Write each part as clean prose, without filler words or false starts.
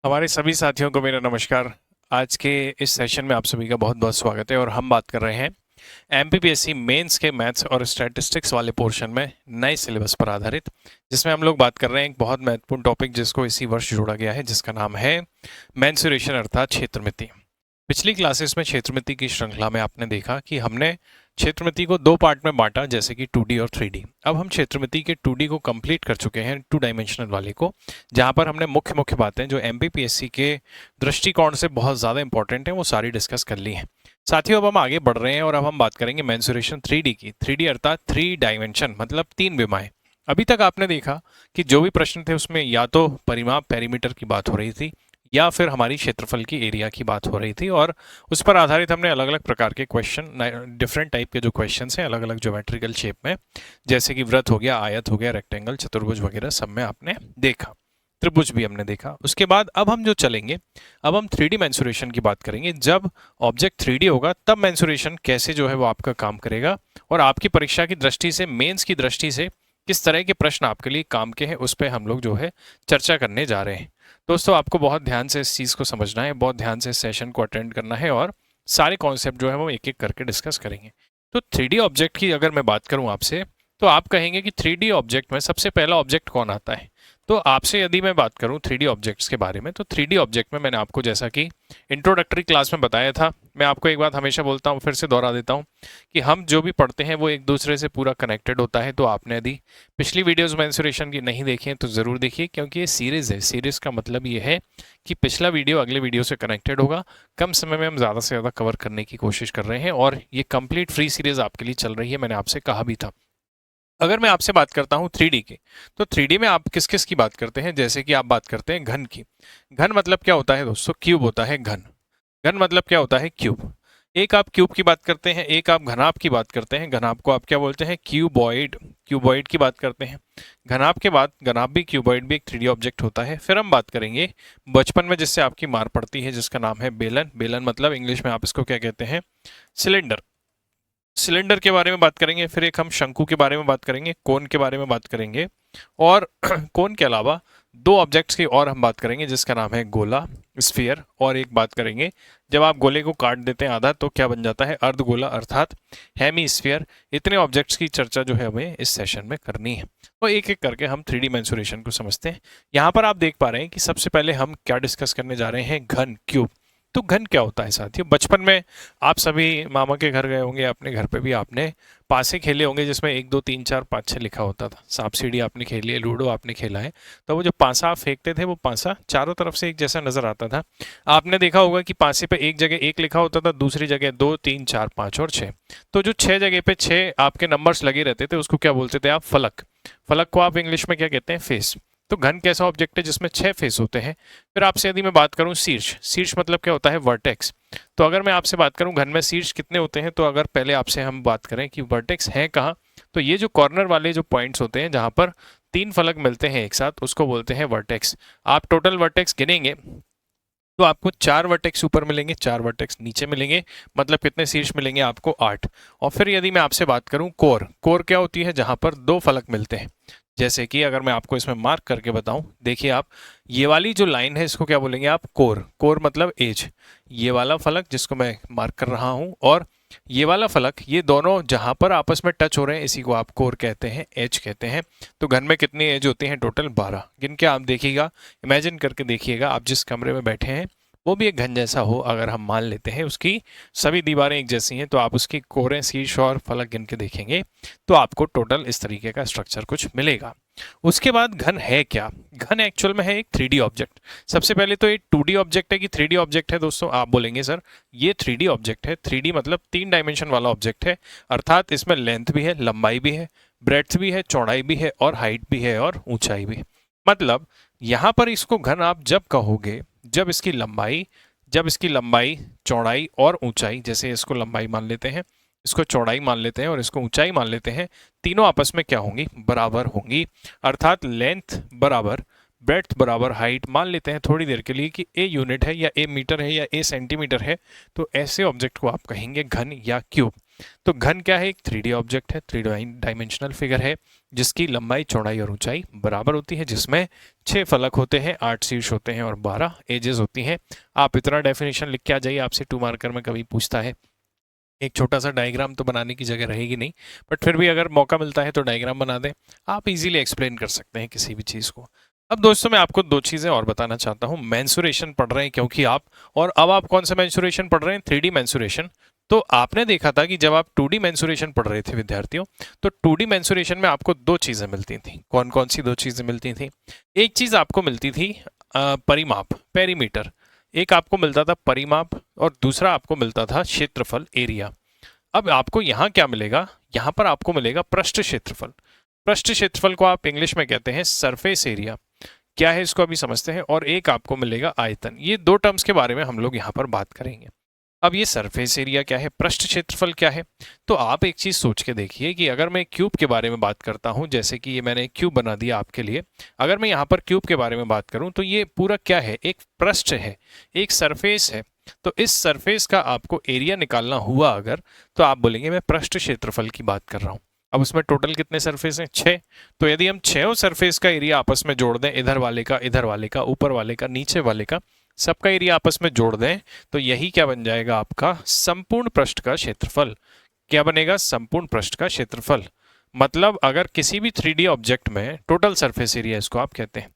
हमारे सभी साथियों को मेरा नमस्कार। आज के इस सेशन में आप सभी का बहुत बहुत स्वागत है और हम बात कर रहे हैं एमपीपीएससी मेंस के मैथ्स और स्टैटिस्टिक्स वाले पोर्शन में नए सिलेबस पर आधारित, जिसमें हम लोग बात कर रहे हैं एक बहुत महत्वपूर्ण टॉपिक जिसको इसी वर्ष जोड़ा गया है, जिसका नाम है मेंसुरेशन अर्थात क्षेत्रमिति। पिछली क्लासेस में क्षेत्रमिति की श्रृंखला में आपने देखा कि हमने क्षेत्रमिति को दो पार्ट में बांटा, जैसे कि 2D और 3D। अब हम क्षेत्रमिति के 2D को कंप्लीट कर चुके हैं, 2 डायमेंशनल वाले को, जहां पर हमने मुख्य मुख्य बातें जो एमपीपीएससी के दृष्टिकोण से बहुत ज़्यादा इंपॉर्टेंट हैं वो सारी डिस्कस कर ली हैं। साथियों, अब हम आगे बढ़ रहे हैं और अब हम बात करेंगे मेंसुरेशन 3D की। 3D अर्थात 3 डायमेंशन मतलब 3 विमाएं। अभी तक आपने देखा कि जो भी प्रश्न थे उसमें या तो परिमाप पेरीमीटर की बात हो रही थी या फिर हमारी क्षेत्रफल की एरिया की बात हो रही थी, और उस पर आधारित हमने अलग अलग प्रकार के क्वेश्चन, डिफरेंट टाइप के जो क्वेश्चन हैं अलग अलग ज्योमेट्रिकल शेप में, जैसे कि वृत्त हो गया, आयत हो गया, रेक्टेंगल, चतुर्भुज वगैरह सब में आपने देखा। त्रिभुज भी हमने देखा। उसके बाद अब हम जो चलेंगे, अब हम 3D मेंसुरेशन की बात करेंगे। जब ऑब्जेक्ट 3D होगा तब मेंसुरेशन कैसे जो है वो आपका काम करेगा, और आपकी परीक्षा की दृष्टि से, मेंस की दृष्टि से किस तरह के प्रश्न आपके लिए काम के हैं, उस पर हम लोग जो है चर्चा करने जा रहे हैं। दोस्तों, आपको बहुत ध्यान से इस चीज़ को समझना है, बहुत ध्यान से सेशन को अटेंड करना है और सारे कॉन्सेप्ट जो है वो एक एक करके डिस्कस करेंगे। तो 3D ऑब्जेक्ट की अगर मैं बात करूं आपसे, तो आप कहेंगे कि 3D ऑब्जेक्ट में सबसे पहला ऑब्जेक्ट कौन आता है। तो आपसे यदि मैं बात करूं 3D ऑब्जेक्ट्स के बारे में, तो 3D ऑब्जेक्ट में मैंने आपको जैसा कि इंट्रोडक्टरी क्लास में बताया था, मैं आपको एक बात हमेशा बोलता हूं, फिर से दोहरा देता हूं कि हम जो भी पढ़ते हैं वो एक दूसरे से पूरा कनेक्टेड होता है। तो आपने यदि पिछली वीडियोस मेंसुरेशन की नहीं देखी हैं तो ज़रूर देखिए, क्योंकि ये सीरीज़ है। सीरीज़ का मतलब ये है कि पिछला वीडियो अगले वीडियो से कनेक्टेड होगा। कम समय में हम ज़्यादा से ज़्यादा कवर करने की कोशिश कर रहे हैं और ये कंप्लीट फ्री सीरीज़ आपके लिए चल रही है, मैंने आपसे कहा भी था। अगर मैं आपसे बात करता हूँ 3D की, तो 3D में आप किस किस की बात करते हैं, जैसे कि आप बात करते हैं घन की। घन मतलब क्या होता है दोस्तों? क्यूब होता है घन। घन मतलब क्या होता है? क्यूब। एक आप क्यूब की बात करते हैं, एक आप घनाभ की बात करते हैं। घनाभ को आप क्या बोलते हैं? क्यूबॉइड। क्यूबॉइड की बात करते हैं। घनाभ के बाद घनाभ भी, क्यूबॉइड भी एक 3D ऑब्जेक्ट होता है। फिर हम बात करेंगे बचपन में जिससे आपकी मार पड़ती है, जिसका नाम है बेलन। बेलन मतलब इंग्लिश में आप इसको क्या कहते हैं? सिलेंडर। सिलेंडर के बारे में बात करेंगे। फिर एक हम शंकु के बारे में बात करेंगे, कोन के बारे में बात करेंगे, और कोन के अलावा दो ऑब्जेक्ट्स की और हम बात करेंगे, जिसका नाम है गोला, स्फीयर, और एक बात करेंगे जब आप गोले को काट देते हैं आधा तो क्या बन जाता है? अर्धगोला अर्थात हेमी स्फीयर। इतने ऑब्जेक्ट्स की चर्चा जो है हमें इस सेशन में करनी है। तो एक एक करके हम 3D मेंसुरेशन को समझते हैं। यहाँ पर आप देख पा रहे हैं कि सबसे पहले हम क्या डिस्कस करने जा रहे हैं? घन, क्यूब। तो घन क्या होता है साथियों? बचपन में आप सभी मामा के घर गए होंगे, अपने घर पे भी आपने पासे खेले होंगे, जिसमें 1 2 3 4 5 6 लिखा होता था। सांप सीढ़ी आपने खेली है, लूडो आपने खेला है। तो वो जो पासा आप फेंकते थे, वो पासा चारों तरफ से एक जैसा नजर आता था। आपने देखा होगा कि पासे पे एक जगह 1 लिखा होता था, दूसरी जगह 2 3 4 5 और 6। तो जो 6 जगह पे 6 आपके नंबर्स लगे रहते थे, उसको क्या बोलते थे आप? फलक। फलक को आप इंग्लिश में क्या कहते हैं? फेस। तो घन कैसा ऑब्जेक्ट है जिसमें 6 फेस होते हैं? फिर आपसे यदि मैं बात करूं शीर्ष, शीर्ष मतलब क्या होता है? वर्टेक्स। तो अगर मैं आपसे बात करूं घन में शीर्ष कितने होते हैं, तो अगर पहले आपसे हम बात करें कि वर्टेक्स है कहाँ, तो ये जो कॉर्नर वाले जो पॉइंट्स होते हैं जहां पर 3 फलक मिलते हैं एक साथ, उसको बोलते हैं वर्टेक्स। आप टोटल वर्टेक्स गिनेंगे तो आपको 4 वर्टेक्स ऊपर मिलेंगे, 4 वर्टेक्स नीचे मिलेंगे, मतलब कितने शीर्ष मिलेंगे आपको? 8। और फिर यदि मैं आपसे बात करूं कोर, कोर क्या होती है? जहां पर 2 फलक मिलते हैं। जैसे कि अगर मैं आपको इसमें मार्क करके बताऊं, देखिए आप, ये वाली जो लाइन है इसको क्या बोलेंगे आप? कोर। कोर मतलब एज। ये वाला फलक जिसको मैं मार्क कर रहा हूं और ये वाला फलक, ये दोनों जहां पर आपस में टच हो रहे हैं, इसी को आप कोर कहते हैं, एज कहते हैं। तो घन में कितनी एज होती हैं? टोटल 12। गिन के आप देखिएगा, इमेजिन करके देखिएगा, आप जिस कमरे में बैठे हैं वो भी एक घन जैसा हो, अगर हम मान लेते हैं उसकी सभी दीवारें एक जैसी हैं, तो आप उसकी कोरें, शीर्ष और फलक गिन के देखेंगे तो आपको टोटल इस तरीके का स्ट्रक्चर कुछ मिलेगा। उसके बाद घन है क्या? घन एक्चुअल में है एक 3D ऑब्जेक्ट। सबसे पहले तो ये 2D ऑब्जेक्ट है कि 3D ऑब्जेक्ट है? दोस्तों आप बोलेंगे सर ये 3D ऑब्जेक्ट है। 3D मतलब 3 डायमेंशन वाला ऑब्जेक्ट है, अर्थात इसमें लेंथ भी है, लंबाई भी है, ब्रेड्थ भी है, चौड़ाई भी है, और हाइट भी है, और ऊंचाई भी। मतलब यहाँ पर इसको घन आप जब कहोगे जब इसकी लंबाई, चौड़ाई और ऊंचाई, जैसे इसको लंबाई मान लेते हैं, इसको चौड़ाई मान लेते हैं और इसको ऊंचाई मान लेते हैं, तीनों आपस में क्या होंगी? बराबर होंगी। अर्थात लेंथ बराबर ब्रेड्थ बराबर हाइट मान लेते हैं थोड़ी देर के लिए कि ए यूनिट है या ए मीटर है या ए सेंटीमीटर है, तो ऐसे ऑब्जेक्ट को आप कहेंगे घन या क्यूब। तो घन क्या है? एक 3D ऑब्जेक्ट है, 3 डायमेंशनल फिगर है जिसकी लंबाई, चौड़ाई और ऊंचाई बराबर होती है, जिसमें 6 फलक होते हैं, 8 शीर्ष होते हैं और 12 एजेस होती हैं। आप इतना डेफिनेशन लिख के आ जाइए, आपसे 2 मार्कर में कभी पूछता है। एक छोटा सा डायग्राम तो बनाने की जगह रहेगी नहीं, बट फिर भी अगर मौका मिलता है तो डायग्राम बना दें, आप इजीली एक्सप्लेन कर सकते हैं किसी भी चीज़ को। अब दोस्तों मैं आपको 2 चीज़ें और बताना चाहता हूँ। मेंसुरेशन पढ़ रहे हैं क्योंकि आप, और अब आप कौन सा मेंसुरेशन पढ़ रहे हैं? 3D mensuration. तो आपने देखा था कि जब आप 2D मेंसुरेशन पढ़ रहे थे विद्यार्थियों, तो 2D मेंसुरेशन में आपको 2 चीज़ें मिलती थी। कौन कौन सी 2 चीज़ें मिलती थी? एक चीज़ आपको मिलती थी परिमाप, पेरीमीटर। एक आपको मिलता था परिमाप और दूसरा आपको मिलता था क्षेत्रफल, एरिया। अब आपको यहाँ क्या मिलेगा? यहाँ पर आपको मिलेगा पृष्ठ क्षेत्रफल। पृष्ठ क्षेत्रफल को आप इंग्लिश में कहते हैं सरफेस एरिया। क्या है इसको अभी समझते हैं। और एक आपको मिलेगा आयतन। ये 2 टर्म्स के बारे में हम लोग यहाँ पर बात करेंगे। अब ये सरफेस एरिया क्या है, पृष्ठ क्षेत्रफल क्या है? तो आप एक चीज सोच के देखिए कि अगर मैं क्यूब के बारे में बात करता हूं, जैसे कि ये मैंने एक क्यूब बना दिया आपके लिए, अगर मैं यहाँ पर क्यूब के बारे में बात करूं तो ये पूरा क्या है? एक पृष्ठ है, एक सरफेस है। तो इस सरफेस का आपको एरिया निकालना हुआ अगर, तो आप बोलेंगे मैं पृष्ठ क्षेत्रफल की बात कर रहा हूं। अब उसमें टोटल कितने सरफेस हैं? 6। तो यदि हम 6 सरफेस का एरिया आपस में जोड़ दें, इधर वाले का, इधर वाले का, ऊपर वाले का, नीचे वाले का, सबका एरिया आपस में जोड़ दें, तो यही क्या बन जाएगा? आपका संपूर्ण पृष्ठ का क्षेत्रफल। क्या बनेगा? संपूर्ण पृष्ठ का क्षेत्रफल। मतलब अगर किसी भी 3D ऑब्जेक्ट में टोटल सरफेस एरिया इसको आप कहते हैं,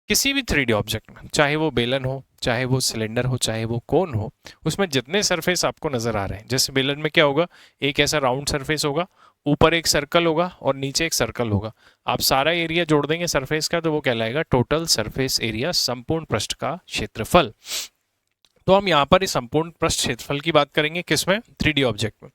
किसी भी 3D ऑब्जेक्ट में, चाहे वो बेलन हो, चाहे वो सिलेंडर हो, चाहे वो कोन हो, उसमें जितने सरफेस आपको नजर आ रहे हैं, जैसे बेलन में क्या होगा? एक ऐसा राउंड सरफेस होगा, ऊपर एक सर्कल होगा और नीचे एक सर्कल होगा। आप सारा एरिया जोड़ देंगे सरफेस का, तो वो कहलाएगा टोटल सरफेस एरिया, संपूर्ण पृष्ठ का क्षेत्रफल। तो हम यहाँ पर इस संपूर्ण पृष्ठ क्षेत्रफल की बात करेंगे, किसमें? 3D ऑब्जेक्ट में।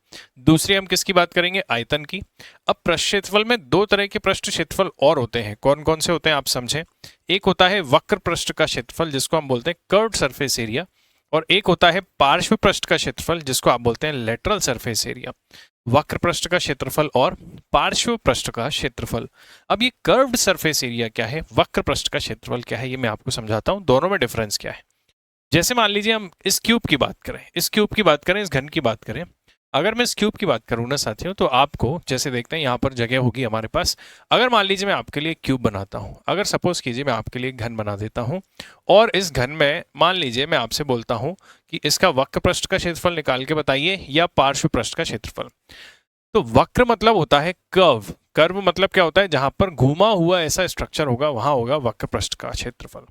दूसरी हम किसकी बात करेंगे? आयतन की। अब पृष्ठ क्षेत्रफल में 2 तरह के पृष्ठ क्षेत्रफल और होते हैं। कौन कौन से होते हैं आप समझें। एक होता है वक्र पृष्ठ का क्षेत्रफल, जिसको हम बोलते हैं कर्व्ड सरफेस एरिया, और एक होता है पार्श्व पृष्ठ का क्षेत्रफल, जिसको आप बोलते हैं लेटरल सरफेस एरिया। वक्र पृष्ठ का क्षेत्रफल और पार्श्व पृष्ठ का क्षेत्रफल। अब ये कर्व्ड सरफेस एरिया क्या है, वक्र पृष्ठ का क्षेत्रफल क्या है, ये मैं आपको समझाता हूं, दोनों में डिफरेंस क्या है। जैसे मान लीजिए हम इस क्यूब की बात करें, इस क्यूब की बात करें, इस घन की बात करें। अगर मैं इस क्यूब की बात करूं ना साथियों, तो आपको जैसे देखते हैं यहाँ पर जगह होगी हमारे पास। अगर मान लीजिए मैं आपके लिए क्यूब बनाता हूं, अगर सपोज कीजिए मैं आपके लिए घन बना देता हूं, और इस घन में मान लीजिए मैं आपसे बोलता हूं कि इसका वक्र पृष्ठ का क्षेत्रफल निकाल के बताइए या पार्श्व पृष्ठ का क्षेत्रफल। तो वक्र मतलब होता है कर्व। कर्व मतलब क्या होता है? जहां पर घूमा हुआ ऐसा स्ट्रक्चर होगा, वहां होगा वक्र पृष्ठ का क्षेत्रफल।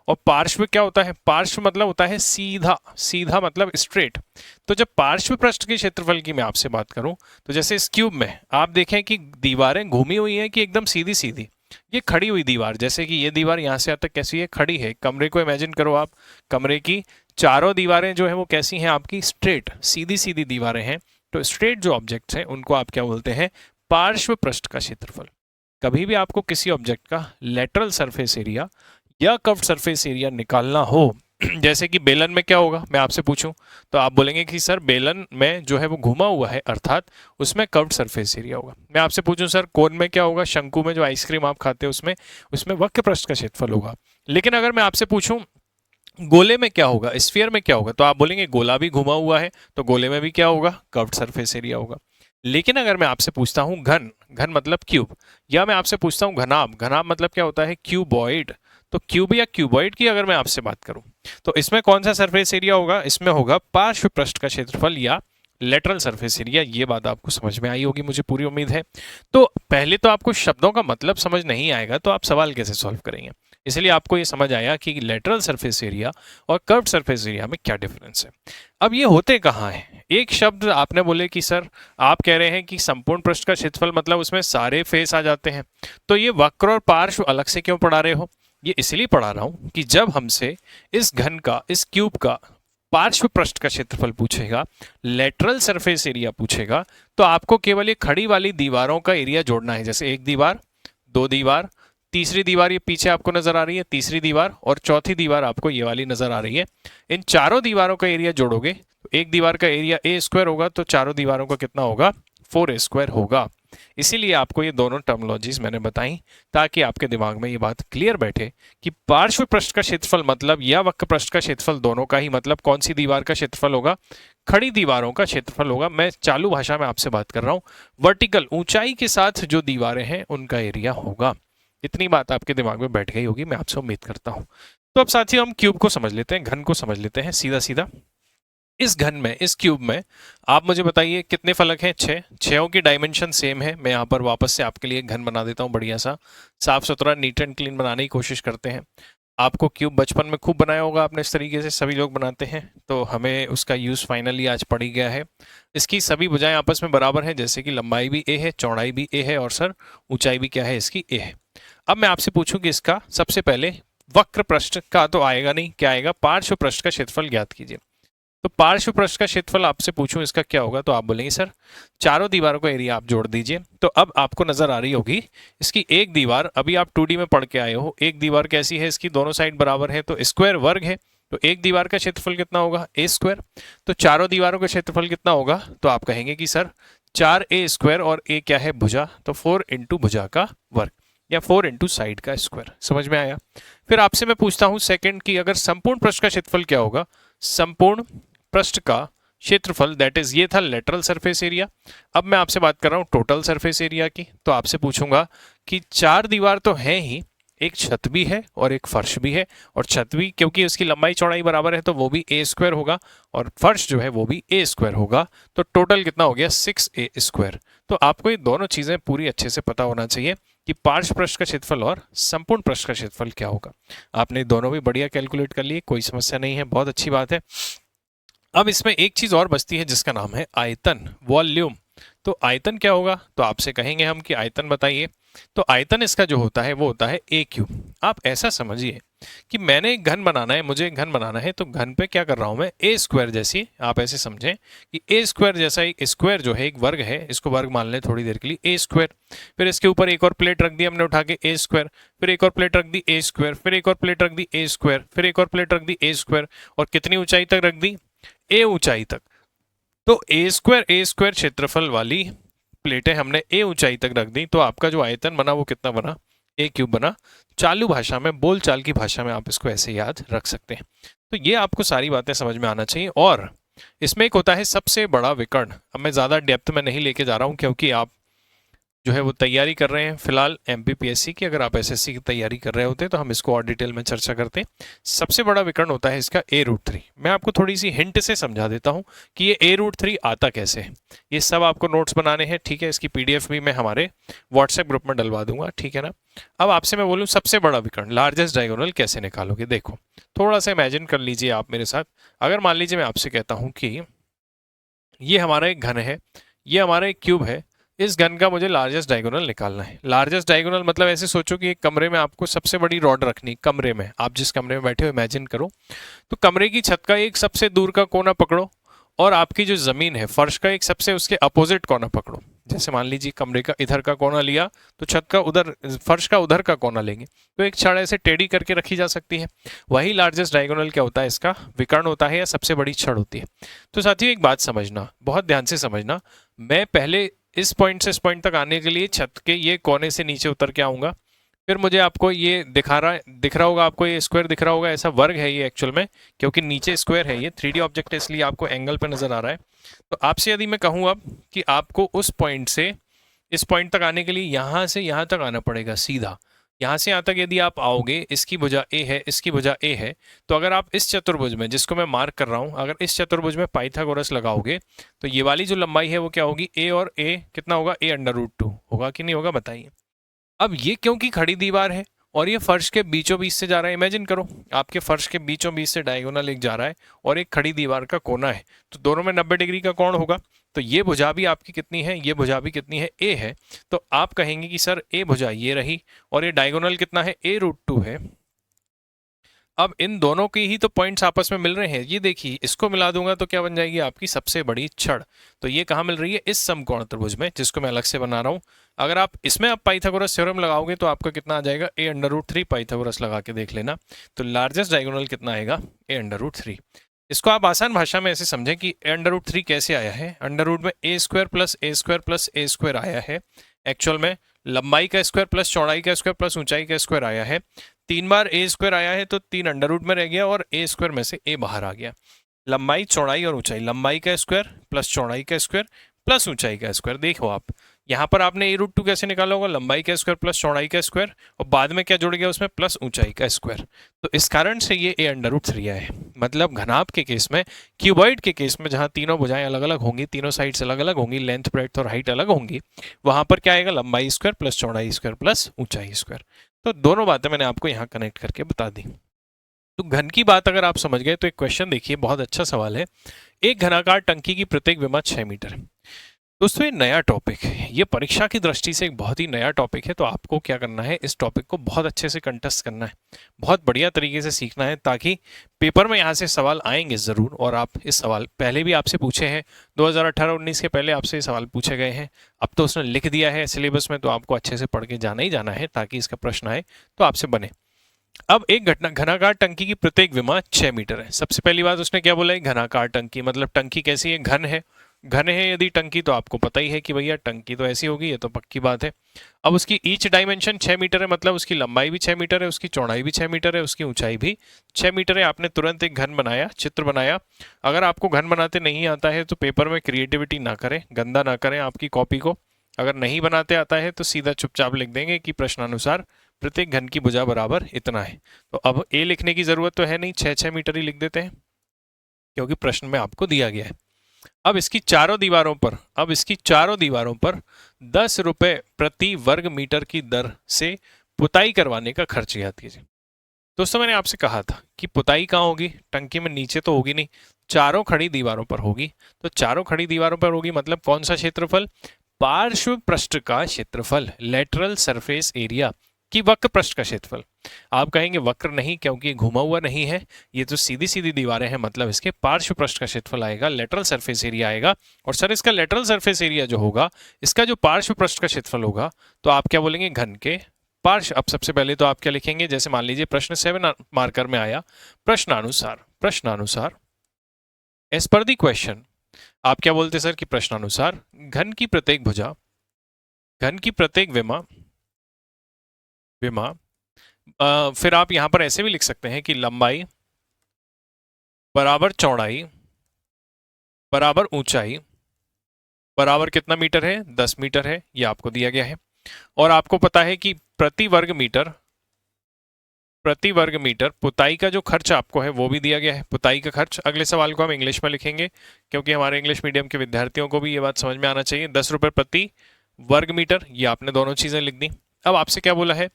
और पार्श्व क्या होता है? पार्श्व मतलब होता है सीधा, सीधा मतलब स्ट्रेट। तो जब पार्श्व पृष्ठ के क्षेत्रफल की मैं आपसे बात करूं, तो जैसे इस क्यूब में आप देखें कि दीवारें घूमी हुई हैं कि एकदम सीधी सीधी। ये खड़ी हुई दीवार, जैसे कि ये दीवार यहां से यहां तक कैसी है? खड़ी है। कमरे को इमेजिन करो आप, कमरे की चारों दीवारें जो है वो कैसी हैं? आपकी स्ट्रेट, सीधी सीधी दीवारें हैं। तो स्ट्रेट जो ऑब्जेक्ट्स हैं उनको आप क्या बोलते हैं? पार्श्व पृष्ठ का क्षेत्रफल। कभी भी आपको किसी ऑब्जेक्ट का लेटरल सरफेस एरिया या कर्व्ड सरफेस एरिया निकालना हो, जैसे कि बेलन में क्या होगा, मैं आपसे पूछूं, तो आप बोलेंगे कि सर बेलन में जो है वो घुमा हुआ है, अर्थात उसमें कर्व्ड सरफेस एरिया होगा। मैं आपसे पूछूं सर कोन में क्या होगा, शंकु में जो आइसक्रीम आप खाते हैं उसमें, उसमें वक्र पृष्ठ का क्षेत्रफल होगा। लेकिन अगर मैं आपसे पूछूं गोले में क्या होगा, स्फीयर में क्या होगा, तो आप बोलेंगे गोला भी घुमा हुआ है, तो गोले में भी क्या होगा? कर्व्ड सरफेस एरिया होगा। लेकिन अगर मैं आपसे पूछता हूं घन, घन मतलब क्यूब, या मैं आपसे पूछता हूं घनाभ, घनाभ मतलब क्या होता है? क्यूबॉइड। तो क्यूब या क्यूबॉइड की अगर मैं आपसे बात करूं, तो इसमें कौन सा सरफेस एरिया होगा? इसमें होगा पार्श्व पृष्ठ का क्षेत्रफल या लेटरल सरफेस एरिया। ये बात आपको समझ में आई होगी, मुझे पूरी उम्मीद है। तो पहले तो आपको शब्दों का मतलब समझ नहीं आएगा, तो आप सवाल कैसे सॉल्व करेंगे? इसलिए आपको ये समझ आया कि लेटरल सरफेस एरिया और कर्व्ड सरफेस एरिया में क्या डिफरेंस है। अब ये होते कहाँ हैं? एक शब्द आपने बोले कि सर आप कह रहे हैं कि संपूर्ण पृष्ठ का क्षेत्रफल मतलब उसमें सारे फेस आ जाते हैं, तो ये वक्र और पार्श्व अलग से क्यों पढ़ा रहे हो? ये इसलिए पढ़ा रहा हूं कि जब हमसे इस घन का, इस क्यूब का पार्श्व पृष्ठ का क्षेत्रफल पूछेगा, लेटरल सरफेस एरिया पूछेगा, तो आपको केवल ये खड़ी वाली दीवारों का एरिया जोड़ना है। जैसे एक दीवार, दो दीवार, तीसरी दीवार ये पीछे आपको नजर आ रही है, तीसरी दीवार, और चौथी दीवार आपको ये वाली नजर आ रही है। इन चारों दीवारों का एरिया जोड़ोगे तो एक दीवार का एरिया ए स्क्वायर होगा, तो चारों दीवारों का कितना होगा? 4a स्क्वायर होगा। इसीलिए आपको ये दोनों टर्मिनोलॉजीज मैंने बताई ताकि आपके दिमाग में ये बात क्लियर बैठे कि पार्श्व पृष्ठ का क्षेत्रफल मतलब या वक्र पृष्ठ का क्षेत्रफल, दोनों का ही मतलब कौन सी दीवार का क्षेत्रफल होगा? खड़ी दीवारों का क्षेत्रफल होगा। मैं चालू भाषा में आपसे बात कर रहा हूँ। वर्टिकल ऊंचाई के साथ जो दीवारें हैं उनका एरिया होगा। इतनी बात आपके दिमाग में बैठ गई होगी, मैं आपसे उम्मीद करता हूँ। तो अब साथियों हम क्यूब को समझ लेते हैं, घन को समझ लेते हैं सीधा सीधा। इस घन में, इस क्यूब में आप मुझे बताइए कितने फलक हैं? 6। 6 की डायमेंशन सेम है। मैं यहाँ पर वापस से आपके लिए एक घन बना देता हूँ, बढ़िया सा साफ सुथरा नीट एंड क्लीन बनाने की कोशिश करते हैं। आपको क्यूब बचपन में खूब बनाया होगा आपने, इस तरीके से सभी लोग बनाते हैं, तो हमें उसका यूज़ फाइनली आज पड़ ही गया है। इसकी सभी भुजाएं आपस में बराबर हैं, जैसे कि लंबाई भी ए है, चौड़ाई भी ए है और सर ऊंचाई भी क्या है इसकी ए है। अब मैं आपसे पूछूं कि इसका सबसे पहले वक्र पृष्ठ का तो आएगा नहीं, क्या आएगा? पार्श्व पृष्ठ का क्षेत्रफल ज्ञात कीजिए। तो पार्श्व पृष्ठ का क्षेत्रफल आपसे पूछूं इसका क्या होगा, तो आप बोलेंगे सर चारों दीवारों का एरिया आप जोड़ दीजिए। तो अब आपको नजर आ रही होगी इसकी एक दीवार, अभी आप 2D में पढ़ के आए हो, एक दीवार कैसी है इसकी, दोनों साइड बराबर है तो स्क्वायर वर्ग है, तो एक दीवार का क्षेत्रफल कितना होगा? ए स्क्वायर। तो चारों दीवारों का क्षेत्रफल कितना होगा? तो आप कहेंगे कि सर 4a स्क्वायर, और ए क्या है? भुजा, तो 4 इंटू भुजा का वर्ग या 4 इंटू साइड का स्क्वायर। समझ में आया? फिर आपसे मैं पूछता हूं सेकंड की, अगर संपूर्ण पृष्ठ का क्षेत्रफल क्या होगा? संपूर्ण पृष्ठ का क्षेत्रफल, दैट इज ये था लेटरल सरफेस एरिया। अब मैं आपसे बात कर रहा हूं टोटल सरफेस एरिया की, तो आपसे पूछूंगा कि चार दीवार तो है ही, एक छत भी है और एक फर्श भी है, और छत भी क्योंकि उसकी लंबाई चौड़ाई बराबर है तो वो भी ए स्क्वायर होगा, और फर्श जो है वो भी ए स्क्वायर होगा। तो टोटल कितना हो गया? 6a square. तो आपको ये दोनों चीजें पूरी अच्छे से पता होना चाहिए कि पार्श्व पृष्ठ का क्षेत्रफल और संपूर्ण पृष्ठ का क्षेत्रफल क्या होगा। आपने दोनों भी बढ़िया कैलकुलेट कर लिए, कोई समस्या नहीं है, बहुत अच्छी बात है। अब इसमें एक चीज और बचती है जिसका नाम है आयतन, वॉल्यूम। तो आयतन क्या होगा? तो आपसे कहेंगे हम कि आयतन बताइए। तो आयतन इसका जो होता है वो होता है ए क्यूब। आप ऐसा समझिए कि मैंने एक घन बनाना है, मुझे एक घन बनाना है, तो घन पे क्या कर रहा हूं मैं? ए स्क्वायर जैसी, आप ऐसे समझें कि ए स्क्वायर जैसा एक स्क्वायर जो है, एक वर्ग है, इसको वर्ग मान लें थोड़ी देर के लिए, ए स्क्वायर। फिर इसके ऊपर एक और प्लेट रख दी हमने उठा के, ए स्क्वायर। फिर एक और प्लेट रख दी, ए स्क्वायर। फिर एक और प्लेट रख दी, ए स्क्वायर। फिर एक और प्लेट रख दी, ए स्क्वायर। और कितनी ऊंचाई तक रख दी? ए ऊंचाई तक। तो ए स्क्वायर क्षेत्रफल वाली प्लेटें हमने ए ऊंचाई तक रख दी, तो आपका जो आयतन बना वो कितना बना? ए क्यूब बना। चालू भाषा में, बोलचाल की भाषा में आप इसको ऐसे याद रख सकते हैं। तो ये आपको सारी बातें समझ में आना चाहिए। और इसमें एक होता है सबसे बड़ा विकर्ण। अब मैं ज़्यादा डेप्थ में नहीं लेके जा रहा हूँ क्योंकि आप जो है वो तैयारी कर रहे हैं फिलहाल एमपीपीएससी की। अगर आप एसएससी की तैयारी कर रहे होते तो हम इसको और डिटेल में चर्चा करते। सबसे बड़ा विकर्ण होता है इसका a√3। मैं आपको थोड़ी सी हिंट से समझा देता हूं कि ये a√3 आता कैसे है। ये सब आपको नोट्स बनाने हैं, ठीक है? इसकी पीडीएफ भी मैं हमारे व्हाट्सएप ग्रुप में डलवा दूंगा, ठीक है ना? अब आपसे मैं बोलूँ सबसे बड़ा विकर्ण, लार्जेस्ट डायगोनल कैसे निकालोगे? देखो थोड़ा सा इमेजिन कर लीजिए आप मेरे साथ। अगर मान लीजिए मैं आपसे कहता हूँ कि ये हमारा एक घन है, ये हमारा एक क्यूब है, इस घन का मुझे लार्जेस्ट डायगोनल निकालना है। लार्जेस्ट डायगोनल मतलब ऐसे सोचो कि एक कमरे में आपको सबसे बड़ी रॉड रखनी, कमरे में, आप जिस कमरे में बैठे हो इमेजिन करो, तो कमरे की छत का एक सबसे दूर का कोना पकड़ो, और आपकी जो जमीन है फर्श का एक सबसे उसके अपोजिट कोना पकड़ो। जैसे मान लीजिए कमरे का इधर का कोना लिया तो छत का उधर, फर्श का उधर का कोना लेंगे, तो एक छड़ ऐसे टेढ़ी करके रखी जा सकती है। वही लार्जेस्ट डायगोनल क्या होता है? इसका विकर्ण होता है, या सबसे बड़ी छड़ होती है। तो साथियों एक बात समझना, बहुत ध्यान से समझना, मैं पहले इस पॉइंट से इस पॉइंट तक आने के लिए छत के ये कोने से नीचे उतर के आऊंगा। फिर मुझे आपको ये दिख रहा होगा, आपको ये स्क्वायर दिख रहा होगा, ऐसा वर्ग है ये एक्चुअल में, क्योंकि नीचे स्क्वायर है, ये 3D ऑब्जेक्ट है इसलिए आपको एंगल पे नजर आ रहा है। तो आपसे यदि मैं कहूँ अब कि आपको उस पॉइंट से इस पॉइंट तक आने के लिए यहाँ से यहाँ तक आना पड़ेगा सीधा, यहाँ से यहाँ तक यदि आप आओगे, इसकी भुजा ए है, इसकी भुजा ए है, तो अगर आप इस चतुर्भुज में, जिसको मैं मार्क कर रहा हूँ, अगर इस चतुर्भुज में पाइथागोरस लगाओगे तो ये वाली जो लंबाई है वो क्या होगी? ए और ए कितना होगा? a√2 होगा कि नहीं होगा? बताइए। अब ये क्योंकि खड़ी दीवार है और ये फर्श के बीचों बीच से जा रहा है, इमेजिन करो आपके फर्श के बीचों बीच से डायगोनल एक जा रहा है और एक खड़ी दीवार का कोना है, तो दोनों में 90 डिग्री का कोण होगा। तो ये भुजा भी आपकी कितनी है? ये भुजा भी कितनी है? ए है। तो आप कहेंगे कि सर ए भुजा ये रही और ये डायगोनल कितना है? a√2 है। अब इन दोनों के ही तो पॉइंट्स आपस में मिल रहे हैं, ये देखिए, इसको मिला दूंगा तो क्या बन जाएगी? आपकी सबसे बड़ी छड़। तो ये कहाँ मिल रही है? इस समकोण त्रिभुज में, जिसको मैं अलग से बना रहा हूँ। अगर आप इसमें आप पाइथागोरस थ्योरम लगाओगे तो आपका कितना आ जाएगा? a√3। पाइथागोरस लगा के देख लेना। तो लार्जेस्ट डायगोनल कितना आएगा? a√3। इसको आप आसान भाषा में ऐसे समझें कि a√3 कैसे आया है? अंडर रूट में a square plus a square plus a square आया है। एक्चुअल में लंबाई का स्क्वायर प्लस चौड़ाई का स्क्वायर प्लस ऊंचाई का स्क्वायर आया है। 3 बार a स्क्वायर आया है तो 3 अंडर रूट में रह गया और a स्क्वायर में से a बाहर आ गया। लंबाई, चौड़ाई और ऊंचाई, लंबाई का स्क्वायर प्लस चौड़ाई का स्क्वायर प्लस ऊंचाई का स्क्वायर। देखो आप यहाँ पर आपने a√2 कैसे निकाला होगा, लंबाई का स्क्वायर प्लस चौड़ाई का स्क्वायर और बाद में क्या जुड़ गया उसमें, प्लस ऊंचाई का स्क्वायर। तो इस कारण से ये a√3 आया है। मतलब घनाभ के केस में, क्यूबॉइड के केस में जहाँ तीनों भुजाएं अलग अलग होंगी, तीनों साइड्स अलग अलग होंगी, लेंथ ब्रेड्थ और हाइट अलग होंगी, वहां पर क्या आएगा, लंबाई स्क्वायर प्लस चौड़ाई स्क्वायर प्लस ऊंचाई स्क्वायर। तो दोनों बातें मैंने आपको यहाँ कनेक्ट करके बता दी। तो घन की बात अगर आप समझ गए तो एक क्वेश्चन देखिए, बहुत अच्छा सवाल है। एक घनाकार टंकी की प्रत्येक विमा 6 मीटर है। दोस्तों ये नया टॉपिक है, ये परीक्षा की दृष्टि से एक बहुत ही नया टॉपिक है। तो आपको क्या करना है, इस टॉपिक को बहुत अच्छे से कंटेस्ट करना है, बहुत बढ़िया तरीके से सीखना है, ताकि पेपर में यहाँ से सवाल आएंगे ज़रूर। और आप इस सवाल पहले भी आपसे पूछे हैं, 2018-19 के पहले आपसे ये सवाल पूछे गए हैं। अब तो उसने लिख दिया है सिलेबस में, तो आपको अच्छे से पढ़ के जाना ही जाना है, ताकि इसका प्रश्न आए तो आपसे बने। अब एक घनाकार टंकी की प्रत्येक विमा 6 मीटर है। सबसे पहली बात उसने क्या बोला है, घनाकार टंकी, मतलब टंकी कैसी है, घन है। घन है यदि टंकी, तो आपको पता ही है कि भैया टंकी तो ऐसी होगी, ये तो पक्की बात है। अब उसकी ईच डायमेंशन 6 मीटर है, मतलब उसकी लंबाई भी 6 मीटर है, उसकी चौड़ाई भी 6 मीटर है, उसकी ऊंचाई भी 6 मीटर है। आपने तुरंत एक घन बनाया, चित्र बनाया। अगर आपको घन बनाते नहीं आता है तो पेपर में क्रिएटिविटी ना करें, गंदा ना करें आपकी कॉपी को। अगर नहीं बनाते आता है तो सीधा चुपचाप लिख देंगे कि प्रश्नानुसार प्रत्येक घन की भुजा बराबर इतना है। तो अब ए लिखने की जरूरत तो है नहीं, 6 मीटर ही लिख देते हैं, क्योंकि प्रश्न में आपको दिया गया है। अब इसकी चारों दीवारों पर 10 रुपए प्रति वर्ग मीटर की दर से पुताई करवाने का खर्च ज्ञात कीजिए। दोस्तों मैंने आपसे कहा था कि पुताई कहाँ होगी, टंकी में नीचे तो होगी नहीं, चारों खड़ी दीवारों पर होगी। तो चारों खड़ी दीवारों पर होगी, मतलब कौन सा क्षेत्रफल, पार्श्व पृष्ठ का क्षेत्रफल, लेटरल सरफेस एरिया, कि वक्र पृष्ठ का क्षेत्रफल। आप कहेंगे वक्र नहीं, क्योंकि घुमा हुआ नहीं है, ये तो सीधी सीधी दीवारें हैं, मतलब इसके पार्श्व पृष्ठ का क्षेत्रफल आएगा, लेटरल सरफेस एरिया आएगा। और सर इसका लेटरल सरफेस एरिया जो होगा, इसका जो पार्श्व पृष्ठ का क्षेत्रफल होगा, तो आप क्या बोलेंगे, घन के पार्श्व। अब सबसे पहले तो आप क्या लिखेंगे, जैसे मान लीजिए प्रश्न 7 मार्कर में आया, प्रश्नानुसार एज पर दी क्वेश्चन, आप क्या बोलते सर कि प्रश्नानुसार घन की प्रत्येक भुजा, घन की प्रत्येक विमा फिर आप यहां पर ऐसे भी लिख सकते हैं कि लंबाई बराबर चौड़ाई बराबर ऊंचाई बराबर कितना मीटर है, 10 मीटर है, ये आपको दिया गया है। और आपको पता है कि प्रति वर्ग मीटर पुताई का जो खर्च आपको है वो भी दिया गया है, पुताई का खर्च। अगले सवाल को हम इंग्लिश में लिखेंगे, क्योंकि हमारे इंग्लिश मीडियम के विद्यार्थियों को भी ये बात समझ में आना चाहिए। 10 रुपए प्रति वर्ग मीटर, ये आपने दोनों चीजें लिख दी। अब आपसे क्या बोला है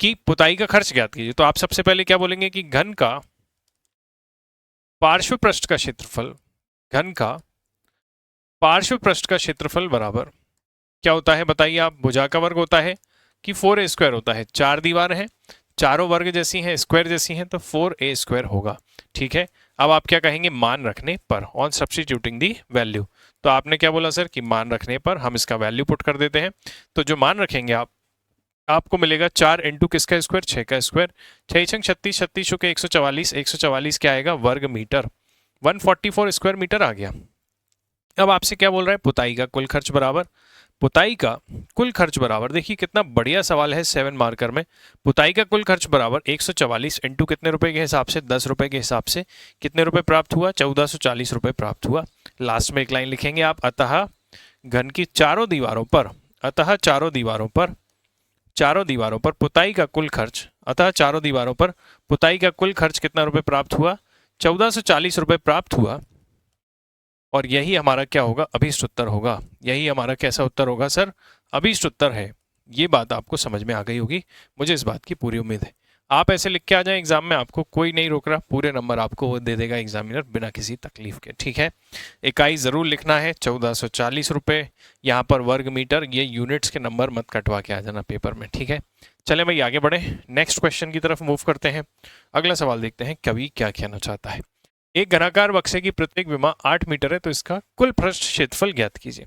कि पुताई का खर्च ज्ञात कीजिए, तो आप सबसे पहले क्या बोलेंगे कि घन का पार्श्व पृष्ठ का क्षेत्रफल, घन का पार्श्व पृष्ठ का क्षेत्रफल बराबर क्या होता है बताइए आप, भुजा का वर्ग होता है कि 4a² होता है। चार दीवार हैं, चारों वर्ग जैसी हैं, स्क्वायर जैसी हैं, तो 4a² होगा। ठीक है, अब आप क्या कहेंगे, मान रखने पर, ऑन सब्स्टिट्यूटिंग दी वैल्यू। तो आपने क्या बोला सर कि मान रखने पर हम इसका वैल्यू पुट कर देते हैं। तो जो मान रखेंगे आपको मिलेगा 4 इंटू किसका स्क्वायर, 6 का स्क्वायर, 6 छंग 36, 36 चुके 144, 144 क्या आएगा, वर्ग मीटर, 144 स्क्वायर मीटर आ गया। अब आपसे क्या बोल रहा है, पुताई का कुल खर्च बराबर, पुताई का कुल खर्च बराबर, देखिए कितना बढ़िया सवाल है 7 मार्कर में। पुताई का कुल खर्च बराबर 144 इंटू कितने रुपए के हिसाब से, 10 रुपए के हिसाब से कितने रुपए प्राप्त हुआ, 1440 रुपए प्राप्त हुआ। लास्ट में एक लाइन लिखेंगे आप, अतः घन की चारों दीवारों पर, अतः चारों दीवारों पर पुताई का कुल खर्च, अतः चारों दीवारों पर पुताई का कुल खर्च कितना रुपए प्राप्त हुआ, 1440 रुपए प्राप्त हुआ। और यही हमारा क्या होगा, अभीष्ट उत्तर होगा। यही हमारा कैसा उत्तर होगा सर, अभीष्ट उत्तर है। ये बात आपको समझ में आ गई होगी, मुझे इस बात की पूरी उम्मीद है। आप ऐसे लिख के आ जाएं एग्जाम में, आपको कोई नहीं रोक रहा, पूरे नंबर आपको वो दे देगा एग्जामिनर बिना किसी तकलीफ के। ठीक है, इकाई जरूर लिखना है, 1440 रुपये, यहाँ पर वर्ग मीटर, ये यूनिट्स के नंबर मत कटवा के आ जाना पेपर में। ठीक है, चले भाई आगे बढ़े, नेक्स्ट क्वेश्चन की तरफ मूव करते हैं। अगला सवाल देखते हैं, कवि क्या कहना चाहता है। एक घनाकार बक्से की प्रत्येक विमा 8 मीटर है, तो इसका कुल पृष्ठ क्षेत्रफल ज्ञात कीजिए।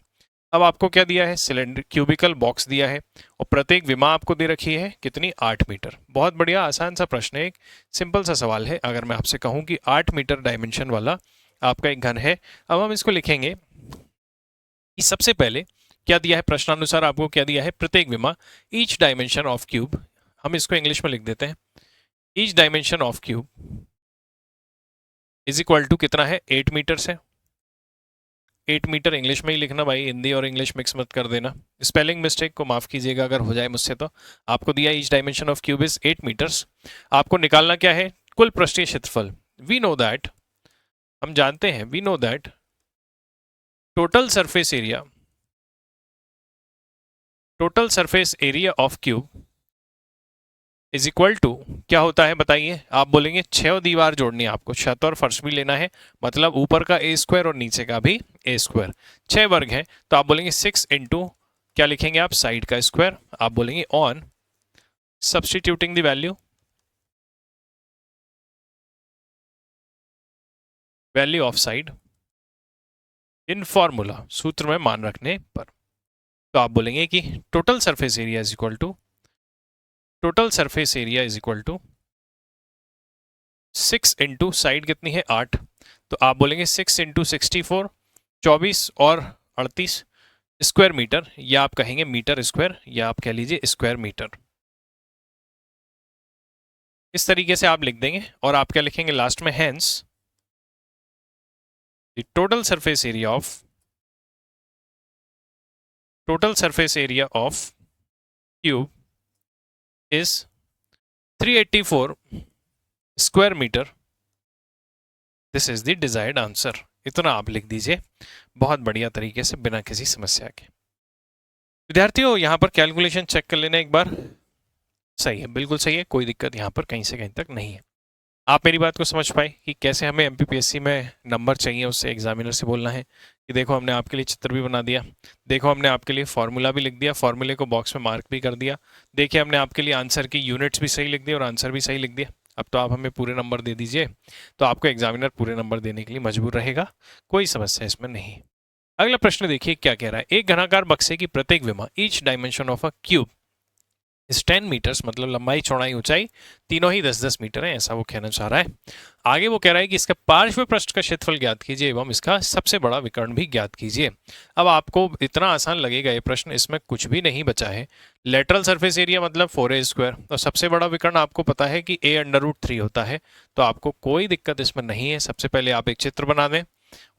अब आपको क्या दिया है, सिलेंडर क्यूबिकल बॉक्स दिया है और प्रत्येक विमा आपको दे रखी है कितनी, 8 मीटर। बहुत बढ़िया, आसान सा प्रश्न है, एक सिंपल सा सवाल है। अगर मैं आपसे कहूं कि 8 मीटर डायमेंशन वाला आपका एक घन है, अब हम इसको लिखेंगे कि सबसे पहले क्या दिया है, प्रश्नानुसार आपको क्या दिया है, प्रत्येक विमा, ईच डायमेंशन ऑफ क्यूब, हम इसको इंग्लिश में लिख देते हैं, each dimension of cube is equal to कितना है, 8 मीटर से। 8 मीटर इंग्लिश में ही लिखना भाई, हिंदी और इंग्लिश मिक्स मत कर देना। स्पेलिंग मिस्टेक को माफ कीजिएगा अगर हो जाए मुझसे तो। आपको दिया each dimension of cube is 8 metres. आपको निकालना क्या है, कुल पृष्ठीय क्षेत्रफल। वी नो दैट, हम जानते हैं, we know that total surface area, total surface area of cube is equal to क्या होता है बताइए। आप बोलेंगे 6 दीवार जोड़नी है आपको, छत और फर्श भी लेना है, मतलब ऊपर का ए स्क्वायर और नीचे का भी ए स्क्वायर। 6 वर्ग है तो आप बोलेंगे 6 इंटू क्या लिखेंगे आप, साइड का स्क्वायर। आप बोलेंगे on substituting the value, value of side in formula, सूत्र में मान रखने पर। तो आप बोलेंगे कि total surface area is equal to, total surface area is equal to 6 into side कितनी है 8, तो आप बोलेंगे 6 इंटू 64, 24 और 38 स्क्वायर मीटर, या आप कहेंगे मीटर स्क्वायर, या आप कह लीजिए स्क्वायर मीटर। इस तरीके से आप लिख देंगे और आप क्या लिखेंगे लास्ट में, hence the total surface area of, total surface area of cube is 384 square metre, this is the desired answer. इतना आप लिख दीजिए बहुत बढ़िया तरीके से बिना किसी समस्या के। विद्यार्थियों यहाँ पर कैलकुलेशन चेक कर लेना एक बार, सही है, बिल्कुल सही है, कोई दिक्कत यहाँ पर कहीं से कहीं तक नहीं है। आप मेरी बात को समझ पाए कि कैसे हमें एमपीपीएससी में नंबर चाहिए, उससे एग्जामिनर से बोलना है कि देखो हमने आपके लिए चित्र भी बना दिया, देखो हमने आपके लिए फॉर्मूला भी लिख दिया, फॉर्मूले को बॉक्स में मार्क भी कर दिया, देखिए हमने आपके लिए आंसर की यूनिट्स भी सही लिख दी और आंसर भी सही लिख दिया। अब तो आप हमें पूरे नंबर दे दीजिए, तो आपको एग्जामिनर पूरे नंबर देने के लिए मजबूर रहेगा, कोई समस्या इसमें नहीं। अगला प्रश्न देखिए क्या कह रहा है, एक घनाकार बक्से की प्रत्येक विमा, each dimension of a cube इस 10 मीटर्स, मतलब लंबाई चौड़ाई ऊंचाई तीनों ही 10-10 मीटर है, ऐसा वो कहना चाह रहा है। आगे वो कह रहा है कि इसका पार्श्व पृष्ठ का क्षेत्रफल ज्ञात कीजिए एवं इसका सबसे बड़ा विकर्ण भी ज्ञात कीजिए। अब आपको इतना आसान लगेगा ये प्रश्न, इसमें कुछ भी नहीं बचा है। लेटरल सरफेस एरिया मतलब 4a स्क्वायर, और सबसे बड़ा विकर्ण आपको पता है कि a√3 होता है, तो आपको कोई दिक्कत इसमें नहीं है। सबसे पहले आप एक चित्र बना दें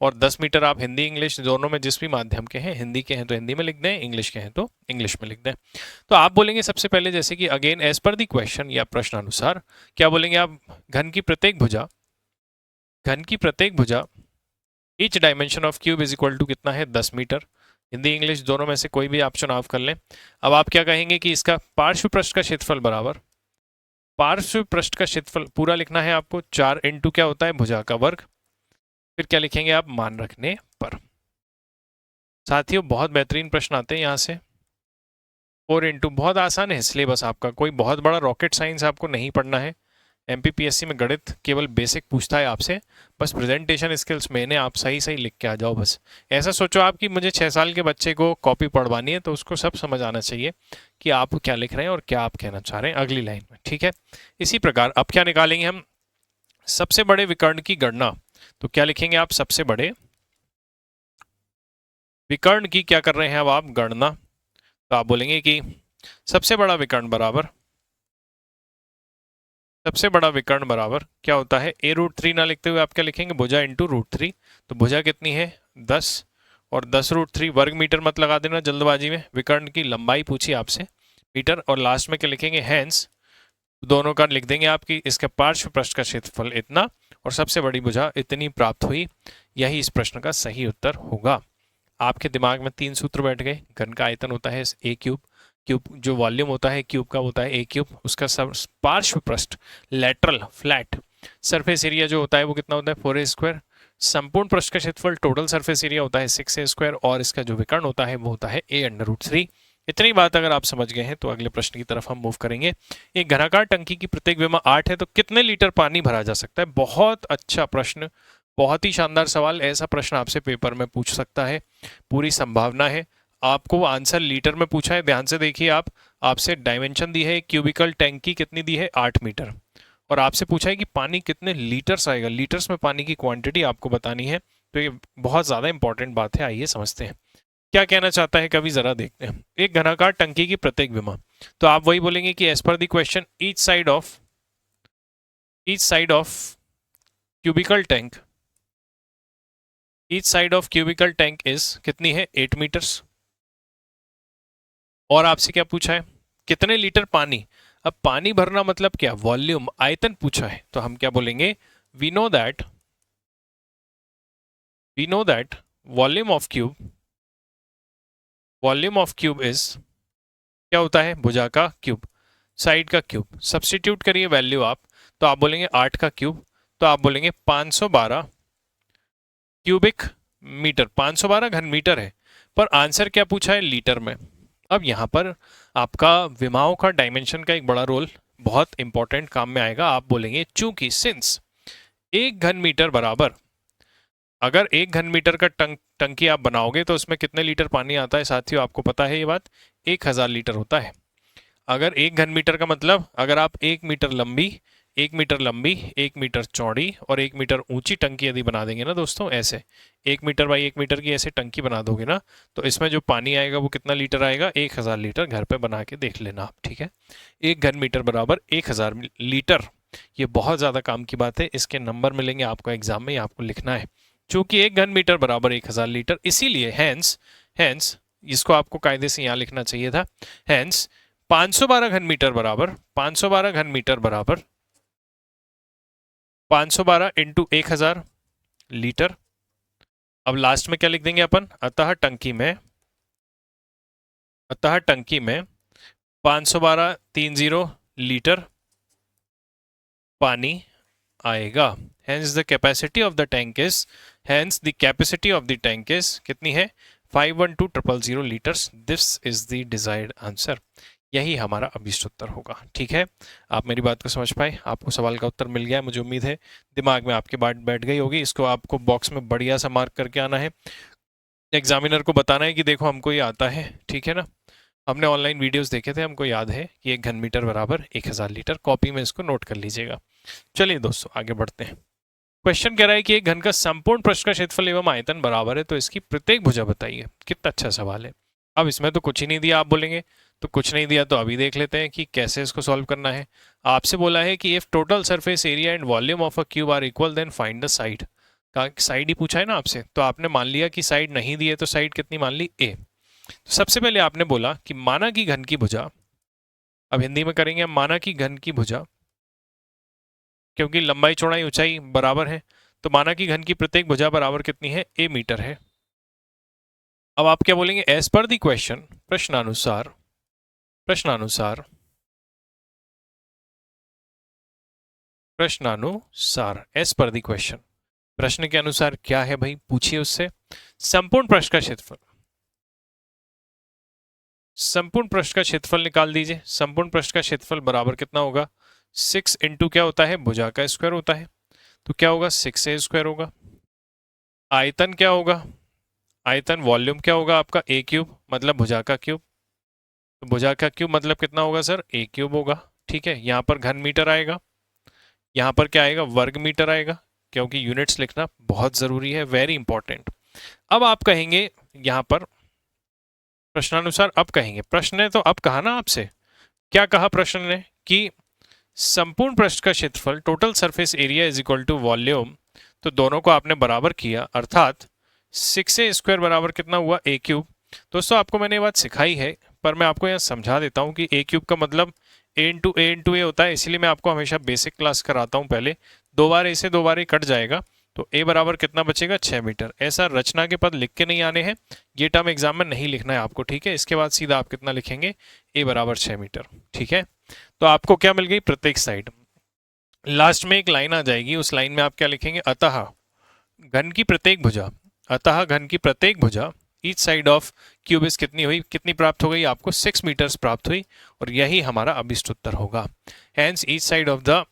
और 10 मीटर आप हिंदी इंग्लिश दोनों में जिस भी माध्यम के हैं, हिंदी के हैं तो हिंदी में लिख दें, इंग्लिश के हैं तो इंग्लिश में लिख दें। तो आप बोलेंगे सबसे पहले जैसे कि again as per the question या प्रश्न अनुसार क्या बोलेंगे आप, घन की प्रत्येक भुजा, घन की प्रत्येक भुजा each dimension of cube is equal to कितना है 10 मीटर। हिंदी इंग्लिश दोनों में से कोई भी ऑप्शन ऑफ कर लें। अब आप क्या कहेंगे कि इसका पार्श्व पृष्ठ का क्षेत्रफल बराबर, पार्श्व पृष्ठ का क्षेत्रफल पूरा लिखना है आपको, 4 इंटू क्या होता है भुजा का वर्ग, फिर क्या लिखेंगे आप मान रखने पर। साथियों बहुत बेहतरीन प्रश्न आते हैं यहाँ से। 4 इंटू बहुत आसान है सिलेबस आपका, कोई बहुत बड़ा रॉकेट साइंस आपको नहीं पढ़ना है। एमपीपीएससी में गणित केवल बेसिक पूछता है आपसे, बस प्रेजेंटेशन स्किल्स मैंने आप सही सही लिख के आ जाओ बस। ऐसा सोचो आप कि मुझे 6 साल के बच्चे को कॉपी पढ़वानी है तो उसको सब समझ आना चाहिए कि आप क्या लिख रहे हैं और क्या आप कहना चाह रहे हैं अगली लाइन में, ठीक है। इसी प्रकार अब क्या निकालेंगे हम, सबसे बड़े विकर्ण की गणना, तो क्या लिखेंगे आप, सबसे बड़े विकर्ण की क्या कर रहे हैं अब आप गणना, तो आप बोलेंगे कि सबसे बड़ा विकर्ण बराबर, सबसे बड़ा विकर्ण बराबर क्या होता है, a√3 ना लिखते हुए आप क्या लिखेंगे, भुजा इंटू √3। तो भुजा कितनी है 10 और 10√3 वर्ग मीटर मत लगा देना जल्दबाजी में, विकर्ण की लंबाई पूछी आपसे मीटर, और लास्ट में क्या लिखेंगे हैंस, दोनों का लिख देंगे आपकी, इसका पार्श्व पृष्ठ का क्षेत्रफल इतना और सबसे बड़ी भुजा इतनी प्राप्त हुई। यही इस प्रश्न का सही उत्तर होगा। आपके दिमाग में 3 सूत्र बैठ गए। घन का आयतन होता है a क्यूब, क्यूब जो वॉल्यूम होता है क्यूब का होता है a क्यूब, उसका सब पार्श्व पृष्ठ लेटरल फ्लैट सरफेस एरिया जो होता है वो कितना होता है 4a स्क्वायर, संपूर्ण पृष्ठ का क्षेत्रफल टोटल सरफेस एरिया होता है 6a स्क्वायर, और इसका जो विकर्ण होता है वो होता है a√3। इतनी बात अगर आप समझ गए हैं तो अगले प्रश्न की तरफ हम मूव करेंगे। एक घनाकार टंकी की प्रत्येक विमा 8 है तो कितने लीटर पानी भरा जा सकता है। बहुत अच्छा प्रश्न, बहुत ही शानदार सवाल, ऐसा प्रश्न आपसे पेपर में पूछ सकता है, पूरी संभावना है। आपको आंसर लीटर में पूछा है, ध्यान से देखिए आप, आपसे डायमेंशन दी है क्यूबिकल टैंक की कितनी दी है 8 मीटर, और आपसे पूछा है कि पानी कितने लीटर्स आएगा, लीटर्स में पानी की क्वांटिटी आपको बतानी है। तो ये बहुत ज़्यादा इंपॉर्टेंट बात है, आइए समझते हैं क्या कहना चाहता है कवि, जरा देखते हैं। एक घनाकार टंकी की प्रत्येक विमा, तो आप वही बोलेंगे कि as per the question each side of cubical tank, each side of cubical tank is कितनी है 8 मीटर्स। और आपसे क्या पूछा है, कितने लीटर पानी। अब पानी भरना मतलब क्या, वॉल्यूम, आयतन पूछा है, तो हम क्या बोलेंगे, we know that volume of cube, volume of cube is, क्या होता है, भुजा का क्यूब, साइड का क्यूब। सब्स्टिट्यूट करिए वैल्यू आप, तो आप बोलेंगे 8 का क्यूब, तो आप बोलेंगे 512 क्यूबिक मीटर, 512 घन मीटर है। पर आंसर क्या पूछा है, लीटर में। अब यहाँ पर आपका विमाओं का डायमेंशन का एक बड़ा रोल बहुत इंपॉर्टेंट काम में आएगा। आप बोलेंगे चूंकि सिंस 1 घन मीटर बराबर, अगर 1 घन मीटर का टंकी आप बनाओगे तो उसमें कितने लीटर पानी आता है साथियों, आपको पता है ये बात, 1000 लीटर होता है। अगर 1 घन मीटर का मतलब, अगर आप 1 मीटर लंबी, 1 मीटर लंबी, 1 मीटर चौड़ी और 1 मीटर ऊंची टंकी यदि बना देंगे ना दोस्तों, ऐसे 1 मीटर बाई 1 मीटर की ऐसे टंकी बना दोगे ना, तो इसमें जो पानी आएगा वो कितना लीटर आएगा, 1000 लीटर। घर पे बना के देख लेना आप, ठीक है। 1 घन मीटर बराबर 1000 लीटर, ये बहुत ज़्यादा काम की बात है, इसके नंबर मिलेंगे आपको एग्जाम में, आपको लिखना है। चूंकि 1 घन मीटर बराबर 1000 लीटर, इसीलिए हैंस इसको आपको कायदे से यहाँ लिखना चाहिए था, हैंस 512 घन मीटर बराबर, 512 घन मीटर बराबर 512 इंटू 1000 लीटर। अब लास्ट में क्या लिख देंगे अपन, अतः टंकी में 512 30 लीटर पानी आएगा। Hence the capacity of the tank is, कितनी है, 512,000 litres. This is the desired answer, यही हमारा अभीष्ट उत्तर होगा, ठीक है। आप मेरी बात को समझ पाए, आपको सवाल का उत्तर मिल गया है, मुझे उम्मीद है दिमाग में आपके बात बैठ गई होगी। इसको आपको बॉक्स में बढ़िया सा मार्क करके आना है, एग्जामिनर को बताना है कि देखो हमको ये आता है, ठीक है ना। हमने ऑनलाइन वीडियोस देखे थे, हमको याद है कि 1 घन मीटर बराबर 1000 लीटर। कॉपी में इसको नोट कर लीजिएगा। चलिए दोस्तों आगे बढ़ते हैं। क्वेश्चन कह रहा है कि एक घन का संपूर्ण पृष्ठ का क्षेत्रफल एवं आयतन बराबर है, तो इसकी प्रत्येक भुजा बताइए। कितना अच्छा सवाल है। अब इसमें तो कुछ ही नहीं दिया, आप बोलेंगे तो कुछ नहीं दिया, तो अभी देख लेते हैं कि कैसे इसको सॉल्व करना है। आपसे बोला है कि if total surface area and volume of a cube are equal then find the side. का साइड ही पूछा है ना आपसे, तो आपने मान लिया कि साइड नहीं दी है, तो साइड कितनी मान ली, ए। तो सबसे पहले आपने बोला कि माना कि घन की भुजा, अब हिंदी में करेंगे हम, माना कि घन की भुजा, क्योंकि लंबाई चौड़ाई ऊंचाई बराबर है, तो माना कि घन की प्रत्येक भुजा बराबर कितनी है, ए मीटर है। अब आप क्या बोलेंगे, एज पर द क्वेश्चन, प्रश्नानुसार एज पर द क्वेश्चन, प्रश्न के अनुसार क्या है भाई, पूछिए उससे। संपूर्ण पृष्ठ का क्षेत्रफल, संपूर्ण पृष्ठ का क्षेत्रफल निकाल दीजिए। संपूर्ण पृष्ठ का क्षेत्रफल बराबर कितना होगा, 6 इंटू क्या होता है, भुजा का स्क्वायर होता है, तो क्या होगा, 6 ए स्क्वायर होगा। आयतन क्या होगा, आयतन वॉल्यूम क्या होगा आपका, ए क्यूब, मतलब भुजा का क्यूब, तो भुजा का क्यूब मतलब कितना होगा सर, ए क्यूब होगा, ठीक है। यहाँ पर घन मीटर आएगा, यहाँ पर क्या आएगा, वर्ग मीटर आएगा, क्योंकि यूनिट्स लिखना बहुत जरूरी है, वेरी इंपॉर्टेंट। अब आप कहेंगे यहाँ पर प्रश्नानुसार, अब कहेंगे, प्रश्न ने तो अब कहा ना आपसे, क्या कहा प्रश्न ने, कि संपूर्ण पृष्ठ का क्षेत्रफल total surface area is equal to volume, तो दोनों को आपने बराबर किया, अर्थात 6 ए स्क्वायर बराबर कितना हुआ, ए क्यूब। दोस्तों आपको मैंने ये बात सिखाई है, पर मैं आपको यहाँ समझा देता हूँ कि ए क्यूब का मतलब ए इंटू ए होता है, इसीलिए मैं आपको हमेशा बेसिक क्लास कराता हूँ पहले। 2 बार ए से 2 बार ए कट जाएगा, तो ए बराबर कितना बचेगा, 6 मीटर। ऐसा रचना के पद लिख के नहीं आने हैं, ये टर्म एग्जाम में नहीं लिखना है आपको, ठीक है। इसके बाद सीधा आप कितना लिखेंगे, ए बराबर 6 मीटर, ठीक है। तो आपको क्या मिल गई, प्रत्येक साइड। लास्ट में एक लाइन आ जाएगी, उस लाइन में आप क्या लिखेंगे, अतः घन की प्रत्येक भुजा, अतः घन की प्रत्येक भुजा, each side of cube is कितनी हुई, कितनी प्राप्त हो गई आपको, 6 मीटर्स प्राप्त हुई, और यही हमारा अभिष्ट उत्तर होगा। Hence each side of the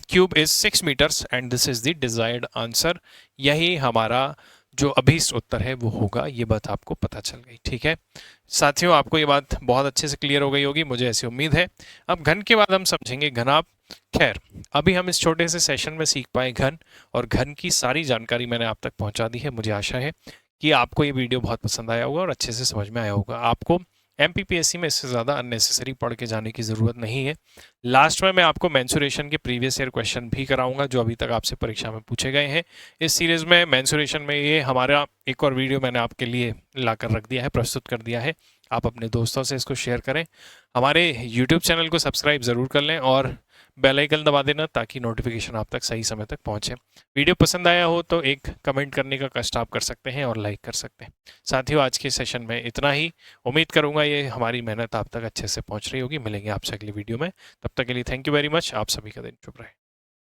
cube is 6 metres and this is the desired answer, यही हमारा जो अभीष्ट उत्तर है वो होगा। ये बात आपको पता चल गई, ठीक है साथियों, आपको ये बात बहुत अच्छे से क्लियर हो गई होगी, मुझे ऐसी उम्मीद है। अब घन के बाद हम समझेंगे घनाभ। खैर अभी हम इस छोटे से सेशन में सीख पाए घन, और घन की सारी जानकारी मैंने आप तक पहुंचा दी है। मुझे आशा है कि आपको ये वीडियो बहुत पसंद आया होगा और अच्छे से समझ में आया होगा। आपको एमपीपीएससी में इससे ज़्यादा अननेसेसरी पढ़ के जाने की ज़रूरत नहीं है। लास्ट में मैं आपको मेंसुरेशन के प्रीवियस ईयर क्वेश्चन भी कराऊंगा जो अभी तक आपसे परीक्षा में पूछे गए हैं। इस सीरीज़ में मेंसुरेशन में ये हमारा एक और वीडियो मैंने आपके लिए ला कर रख दिया है, प्रस्तुत कर दिया है। आप अपने दोस्तों से इसको शेयर करें, हमारे यूट्यूब चैनल को सब्सक्राइब ज़रूर कर लें और बेल आइकन दबा देना ताकि नोटिफिकेशन आप तक सही समय तक पहुंचे। वीडियो पसंद आया हो तो एक कमेंट करने का कष्ट आप कर सकते हैं और लाइक कर सकते हैं। साथियों, आज के सेशन में इतना ही। उम्मीद करूंगा ये हमारी मेहनत आप तक अच्छे से पहुंच रही होगी। मिलेंगे आपसे अगली वीडियो में, तब तक के लिए थैंक यू वेरी मच। आप सभी का दिन शुभ रहे।